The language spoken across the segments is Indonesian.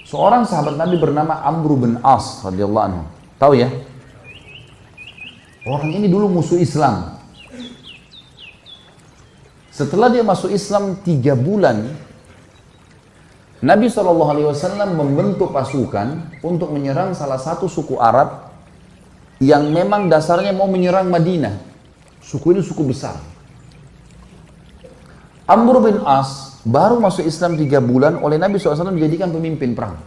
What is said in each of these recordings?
Seorang sahabat Nabi bernama Amr bin As radhiyallahu anhu. Tahu ya? Orang ini dulu musuh Islam. Setelah dia masuk Islam 3 bulan, Nabi SAW membentuk pasukan untuk menyerang salah satu suku Arab yang memang dasarnya mau menyerang Madinah. Suku ini suku besar. Amr bin As baru masuk Islam 3 bulan oleh Nabi SAW dijadikan pemimpin perang.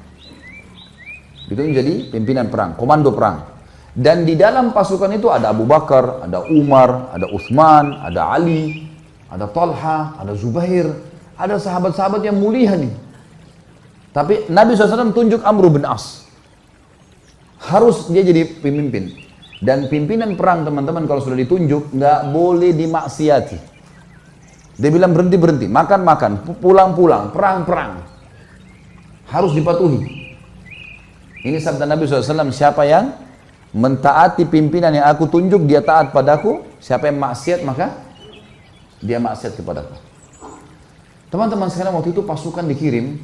Itu menjadi pimpinan perang, komando perang. Dan di dalam pasukan itu ada Abu Bakar, ada Umar, ada Uthman, ada Ali, ada Talha, ada Zubair, ada sahabat-sahabat yang mulia nih. Tapi Nabi SAW tunjuk Amr bin As. Harus dia jadi pemimpin. Dan pimpinan perang teman-teman kalau sudah ditunjuk, nggak boleh dimaksiati. Dia bilang berhenti-berhenti, makan-makan, pulang-pulang, perang-perang. Harus dipatuhi. Ini sabda Nabi SAW, siapa yang mentaati pimpinan yang aku tunjuk, dia taat padaku. Siapa yang maksiat, maka dia maksiat kepadaku. Teman-teman sekarang waktu itu pasukan dikirim,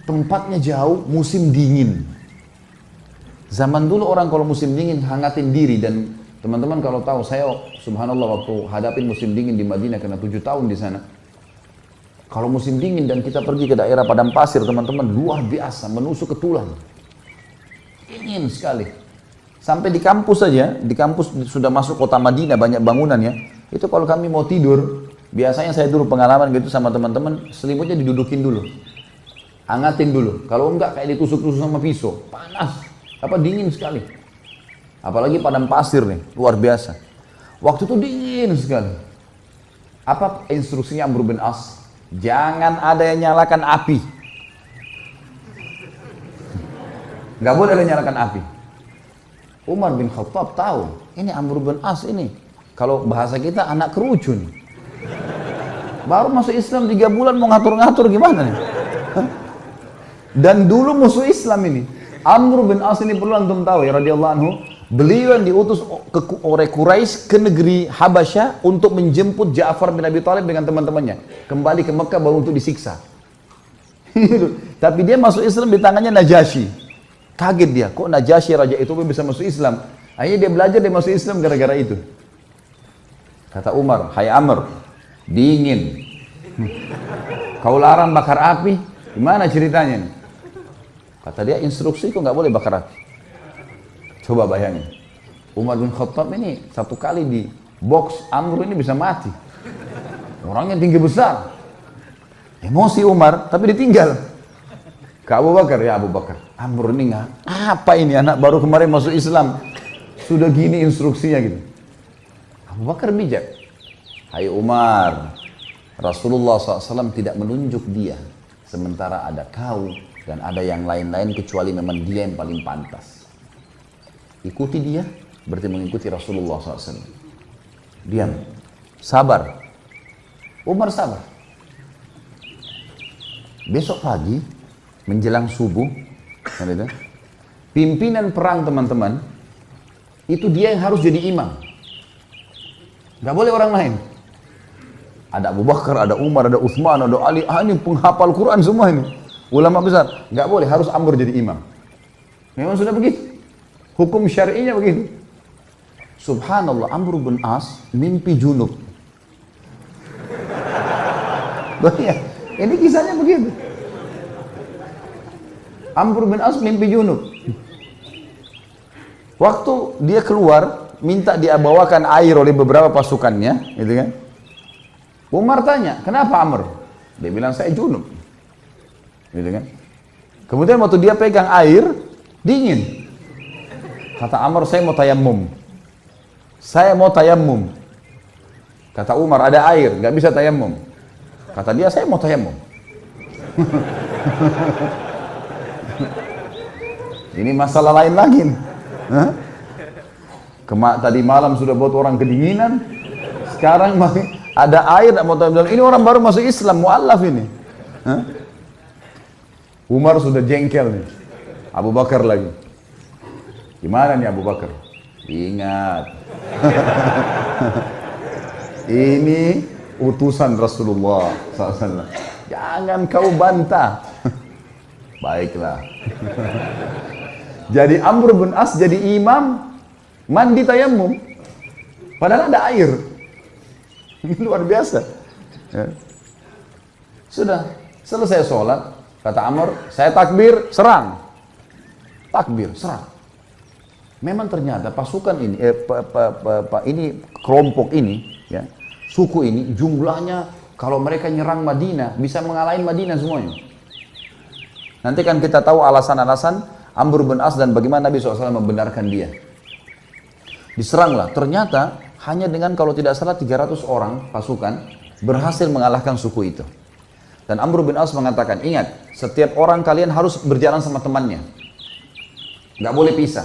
tempatnya jauh, musim dingin. Zaman dulu orang kalau musim dingin hangatin diri. Dan teman-teman kalau tahu, saya subhanallah waktu hadapin musim dingin di Madinah karena 7 tahun di sana. Kalau musim dingin dan kita pergi ke daerah padang pasir, teman-teman, luar biasa, menusuk ke tulang. Dingin sekali. Sampai di kampus saja, di kampus sudah masuk kota Madinah, banyak bangunan ya. Itu kalau kami mau tidur, biasanya saya dulu pengalaman gitu sama teman-teman, selimutnya didudukin dulu. Hangatin dulu. Kalau enggak kayak ditusuk-tusuk sama pisau. Panas. Apa dingin sekali. Apalagi padang pasir nih, luar biasa. Waktu itu dingin sekali. Apa instruksinya Amr bin As? Jangan ada yang nyalakan api. Nggak boleh ada yang nyalakan api. Umar bin Khattab tahu, ini Amr bin As ini. Kalau bahasa kita anak kerucu nih. Baru masuk Islam 3 bulan mau ngatur-ngatur gimana nih? Dan dulu musuh Islam ini. Amr bin As ini perlu antum tahu ya radhiyallahu anhu. Beliau yang diutus oleh Quraisy ke negeri Habasyah untuk menjemput Ja'far bin Abi Thalib dengan teman-temannya. Kembali ke Mekah baru untuk disiksa. Tapi dia masuk Islam di tangannya Najasyi. Kaget dia, kok Najasyi raja itu bisa masuk Islam? Akhirnya dia belajar, dia masuk Islam gara-gara itu. Kata Umar, hai Amr, dingin. Kau larang bakar api, gimana ceritanya nih? Kata dia, instruksi kok nggak boleh bakar api. Coba bayangin, Umar bin Khattab ini 1 kali di box Amr ini bisa mati. Orangnya tinggi besar. Emosi Umar, tapi ditinggal. Ke Abu Bakar, ya Abu Bakar, Amr ini nggak, apa ini anak baru kemarin masuk Islam, sudah gini instruksinya gitu. Abu Bakar bijak. Hai Umar, Rasulullah SAW tidak menunjuk dia, sementara ada kau dan ada yang lain-lain kecuali memang dia yang paling pantas. Ikuti dia, berarti mengikuti Rasulullah SAW. Diam, sabar. Umar sabar. Besok pagi, menjelang subuh, pimpinan perang teman-teman, itu dia yang harus jadi imam. Gak boleh orang lain. Ada Abu Bakar, ada Umar, ada Uthman, ada Ali, ini penghafal Quran semua ini. Ulama besar, gak boleh, harus Amr jadi imam. Memang sudah begitu. Hukum syar'inya begitu. Subhanallah, Amr bin As mimpi junub. Ini kisahnya begitu. Amr bin As mimpi junub. Waktu dia keluar, minta dia bawakan air oleh beberapa pasukannya, gitu kan? Umar tanya, kenapa Amr? Dia bilang, saya junub. Gitu kan? Kemudian waktu dia pegang air, dingin. Kata Amr, saya mau tayammum. Saya mau tayammum. Kata Umar, ada air, nggak bisa tayammum. Kata dia, saya mau tayammum. Ini masalah lain lagi nih. Tadi malam sudah buat orang kedinginan, sekarang ada air, mau tayammum. Ini orang baru masuk Islam, mu'allaf ini. Umar sudah jengkel nih. Abu Bakar lagi. Gimana nih Abu Bakar? Ingat. Ini utusan Rasulullah SAW. Jangan kau bantah. Baiklah. Jadi Amr bin As jadi imam mandi tayammum. Padahal ada air. Ini luar biasa. Ya. Sudah, selesai sholat, kata Amr, saya takbir, serang. Takbir, serang. Memang ternyata pasukan ini, kelompok ini, ya, suku ini jumlahnya kalau mereka nyerang Madinah bisa mengalahin Madinah semuanya. Nanti kan kita tahu alasan-alasan Amr bin As dan bagaimana Nabi SAW membenarkan dia. Diseranglah, ternyata hanya dengan kalau tidak salah 300 orang pasukan berhasil mengalahkan suku itu. Dan Amr bin As mengatakan, ingat, setiap orang kalian harus berjalan sama temannya. Nggak boleh pisah.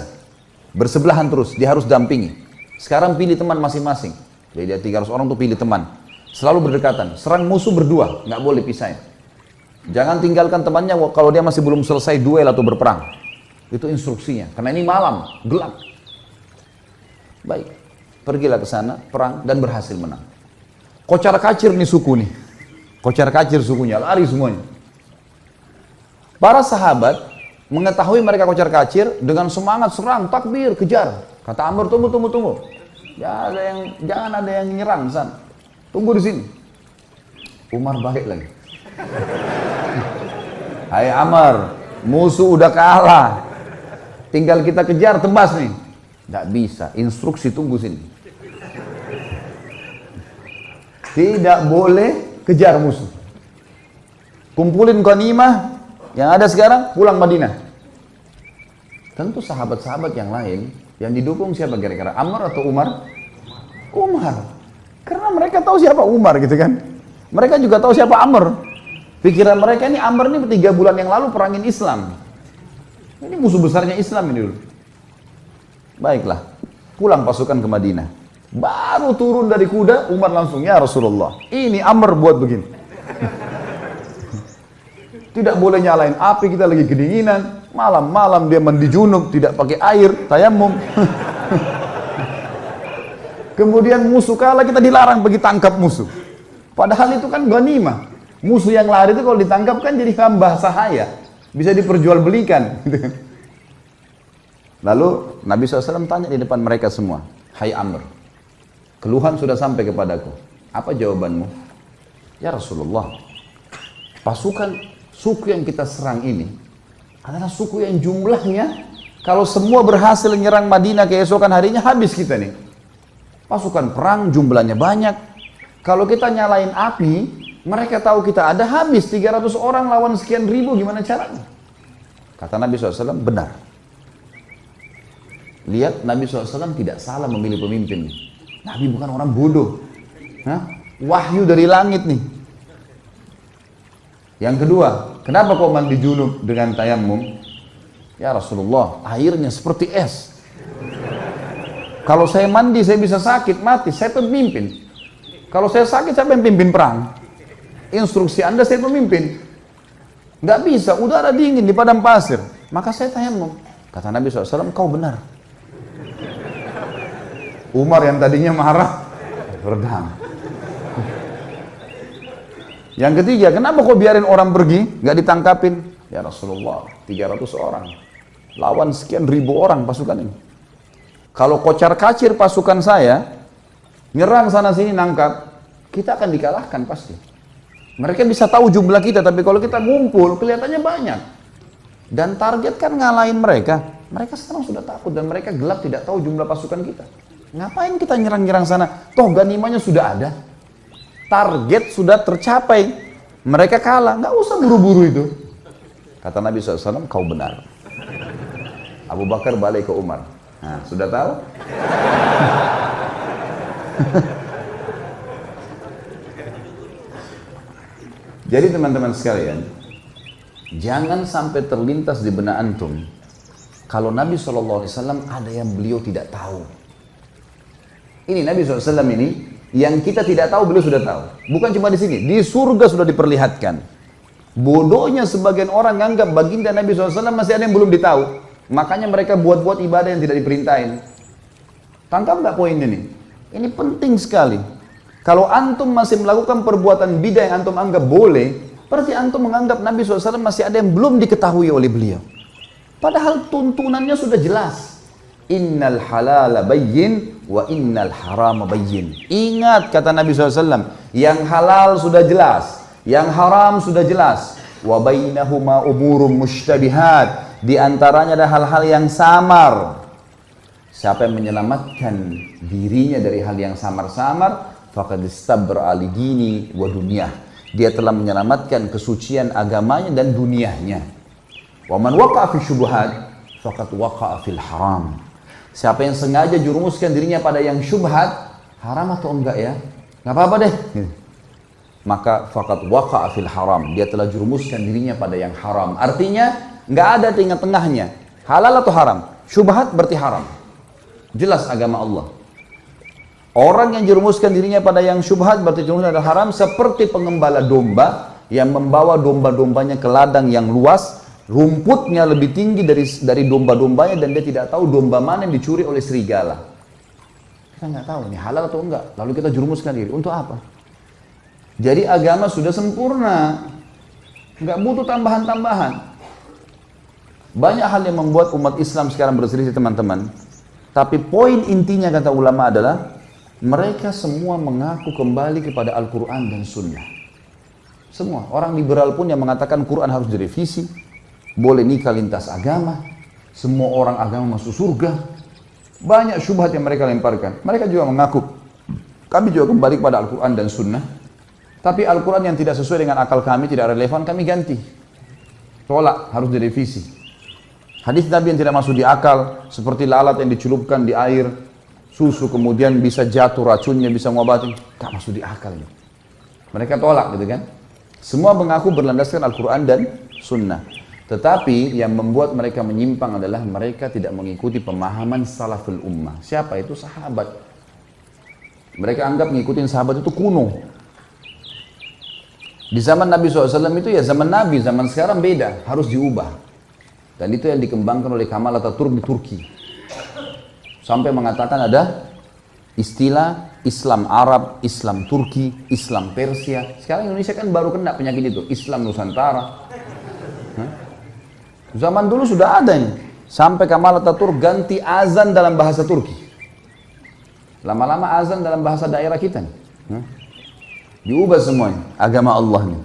Bersebelahan terus, dia harus dampingi. Sekarang pilih teman masing-masing. Jadi dia 300 orang tuh pilih teman. Selalu berdekatan, serang musuh berdua, nggak boleh pisahin. Jangan tinggalkan temannya kalau dia masih belum selesai duel atau berperang. Itu instruksinya, karena ini malam, gelap. Baik, pergilah ke sana, perang, dan berhasil menang. Kocar kacir nih suku nih. Kocar kacir sukunya, lari semuanya. Para sahabat mengetahui mereka kocar kacir, dengan semangat serang, takbir, kejar. Kata Amr, tunggu. Jangan ada yang nyerang sana. Tunggu di sini. Umar balik lagi. Hai Amr, musuh udah kalah. Tinggal kita kejar, tebas nih. Nggak bisa, instruksi tunggu sini. Tidak boleh kejar musuh. Kumpulin ghanimah yang ada sekarang, pulang Madinah. Tentu sahabat-sahabat yang lain yang didukung siapa kira-kira? Amr atau Umar? Umar. Karena mereka tahu siapa Umar gitu kan. Mereka juga tahu siapa Amr. Pikiran mereka ini Amr ini 3 bulan yang lalu perangin Islam. Ini musuh besarnya Islam ini dulu. Baiklah, pulang pasukan ke Madinah. Baru turun dari kuda, Umar langsung, ya Rasulullah, ini Amr buat begini. Tidak boleh nyalain api, kita lagi kedinginan. Malam-malam dia mandi junub, tidak pakai air, tayammum. Kemudian musuh kalah, kita dilarang pergi tangkap musuh. Padahal itu kan ghanimah. Musuh yang lari itu kalau ditangkap kan jadi hamba sahaya. Bisa diperjualbelikan. Lalu Nabi SAW tanya di depan mereka semua, hai Amr, keluhan sudah sampai kepadaku. Apa jawabanmu? Ya Rasulullah, pasukan suku yang kita serang ini adalah suku yang jumlahnya kalau semua berhasil menyerang Madinah keesokan harinya habis kita nih. Pasukan perang jumlahnya banyak. Kalau kita nyalain api, mereka tahu kita ada habis 300 orang lawan sekian ribu, gimana caranya? Kata Nabi SAW, benar. Lihat Nabi SAW tidak salah memilih pemimpin. Nabi bukan orang bodoh. Wahyu dari langit nih. Yang kedua, kenapa kau mandi junub dengan tayammum? Ya Rasulullah, airnya seperti es. Kalau saya mandi saya bisa sakit, mati. Saya pemimpin. Kalau saya sakit, siapa yang pimpin perang? Instruksi Anda saya pemimpin. Nggak bisa, udara dingin di padang pasir. Maka saya tayammum. Kata Nabi SAW, kau benar. Umar yang tadinya marah, redam. Yang ketiga, kenapa kau biarin orang pergi, nggak ditangkapin? Ya Rasulullah, 300 orang. Lawan sekian ribu orang pasukan ini. Kalau kocar kacir pasukan saya, nyerang sana sini nangkap, kita akan dikalahkan pasti. Mereka bisa tahu jumlah kita, tapi kalau kita ngumpul, kelihatannya banyak. Dan target kan ngalahin mereka. Mereka sekarang sudah takut dan mereka gelap tidak tahu jumlah pasukan kita. Ngapain kita nyerang-nyerang sana? Toh ganimanya sudah ada. Target sudah tercapai. Mereka kalah, nggak usah buru-buru itu. Kata Nabi SAW, kau benar. Abu Bakar balik ke Umar. Nah, sudah tahu? Jadi teman-teman sekalian, jangan sampai terlintas di benak antum kalau Nabi SAW ada yang beliau tidak tahu. Ini Nabi SAW ini yang kita tidak tahu beliau sudah tahu. Bukan cuma di sini, di surga sudah diperlihatkan. Bodohnya sebagian orang nganggap baginda Nabi SAW masih ada yang belum ditahu. Makanya mereka buat-buat ibadah yang tidak diperintahin. Tangkap nggak poinnya nih? Ini penting sekali. Kalau antum masih melakukan perbuatan bidah yang antum anggap boleh, Berarti antum menganggap Nabi SAW masih ada yang belum diketahui oleh beliau. Padahal tuntunannya sudah jelas. Innal halala bayyin wa innal harama bayyin. Ingat kata Nabi SAW, yang halal sudah jelas, yang haram sudah jelas. Wa bainahuma umurun mushtabihat. Di antaranya ada hal-hal yang samar. Siapa yang menyelamatkan dirinya dari hal yang samar-samar, faqad istabra li dini wa dunyah. Dia telah menyelamatkan kesucian agamanya dan dunianya. Wa man waqa'a fi syubhat faqad waqa'a fil haram. Siapa yang sengaja jurumuskan dirinya pada yang syubhat, haram atau enggak ya? Enggak apa-apa deh. Maka faqad waqa'a fil haram. Dia telah jurumuskan dirinya pada yang haram. Artinya enggak ada tengah-tengahnya. Halal atau haram? Syubhat berarti haram. Jelas agama Allah. Orang yang jerumuskan dirinya pada yang syubhat berarti jerumuskan adalah haram, seperti pengembala domba yang membawa domba-dombanya ke ladang yang luas, rumputnya lebih tinggi dari domba-dombanya, dan dia tidak tahu domba mana yang dicuri oleh serigala. Kita nggak tahu ini halal atau enggak, lalu kita jerumuskan diri. Untuk apa? Jadi agama sudah sempurna, nggak butuh tambahan-tambahan. Banyak hal yang membuat umat Islam sekarang berselisih, teman-teman. Tapi poin intinya kata ulama adalah mereka semua mengaku kembali kepada Al-Quran dan Sunnah. Semua orang liberal pun yang mengatakan Quran harus direvisi, boleh nikah lintas agama, semua orang agama masuk surga. Banyak syubhat yang mereka lemparkan. Mereka juga mengaku kami juga kembali kepada Al-Quran dan Sunnah. Tapi Al-Quran yang tidak sesuai dengan akal kami, tidak relevan, kami ganti. Tolak, harus direvisi. Hadis Nabi yang tidak masuk di akal, seperti lalat yang dicelupkan di air susu kemudian bisa jatuh racunnya, bisa mengobati, tak masuk di akal. Mereka tolak gitu kan. Semua mengaku berlandaskan Al-Quran dan Sunnah. Tetapi yang membuat mereka menyimpang adalah mereka tidak mengikuti pemahaman salaful ummah. Siapa itu? Sahabat. Mereka anggap ngikutin sahabat itu kuno. Di zaman Nabi SAW itu ya zaman Nabi, zaman sekarang beda, harus diubah. Dan itu yang dikembangkan oleh Kemal Atatürk di Turki. Sampai mengatakan ada istilah Islam Arab, Islam Turki, Islam Persia. Sekarang Indonesia kan baru kena penyakit itu, Islam Nusantara. Zaman dulu sudah ada ini. Sampai Kemal Atatürk ganti azan dalam bahasa Turki. Lama-lama azan dalam bahasa daerah kita nih. Diubah semuanya, agama Allah nih.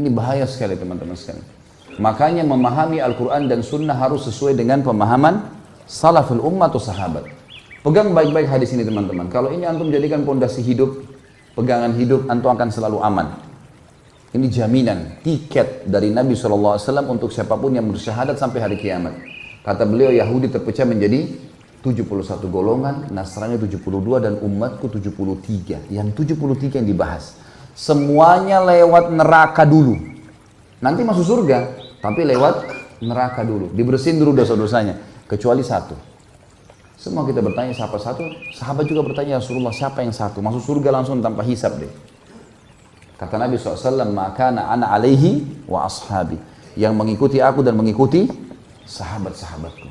Ini bahaya sekali teman-teman sekalian. Makanya memahami Al-Quran dan Sunnah harus sesuai dengan pemahaman salaful ummah atau sahabat. Pegang baik-baik hadis ini teman-teman. Kalau ini antum jadikan pondasi hidup, pegangan hidup, antum akan selalu aman. Ini jaminan, tiket dari Nabi SAW untuk siapapun yang bersyahadat sampai hari kiamat. Kata beliau, Yahudi terpecah menjadi 71 golongan, Nasrani 72, dan umatku 73. Yang 73 yang dibahas. Semuanya lewat neraka dulu. Nanti masuk surga, tapi lewat neraka dulu. Dibersihin dulu dosa-dosanya. Kecuali satu. Semua kita bertanya siapa satu? Sahabat juga bertanya, Rasulullah siapa yang satu? Masuk surga langsung tanpa hisab deh. Kata Nabi SAW, makana ana alaihi wa ashabi. Yang mengikuti aku dan mengikuti sahabat-sahabatku.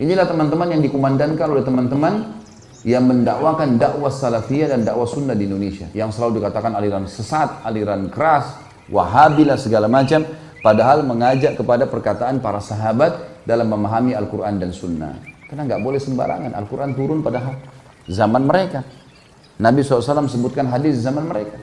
Inilah teman-teman yang dikumandangkan oleh teman-teman yang mendakwakan dakwah salafiyah dan dakwah sunnah di Indonesia. Yang selalu dikatakan aliran sesat, aliran keras, wahabilah segala macam. Padahal mengajak kepada perkataan para sahabat dalam memahami Al-Quran dan Sunnah. Karena nggak boleh sembarangan. Al-Quran turun pada zaman mereka. Nabi SAW sebutkan hadis zaman mereka.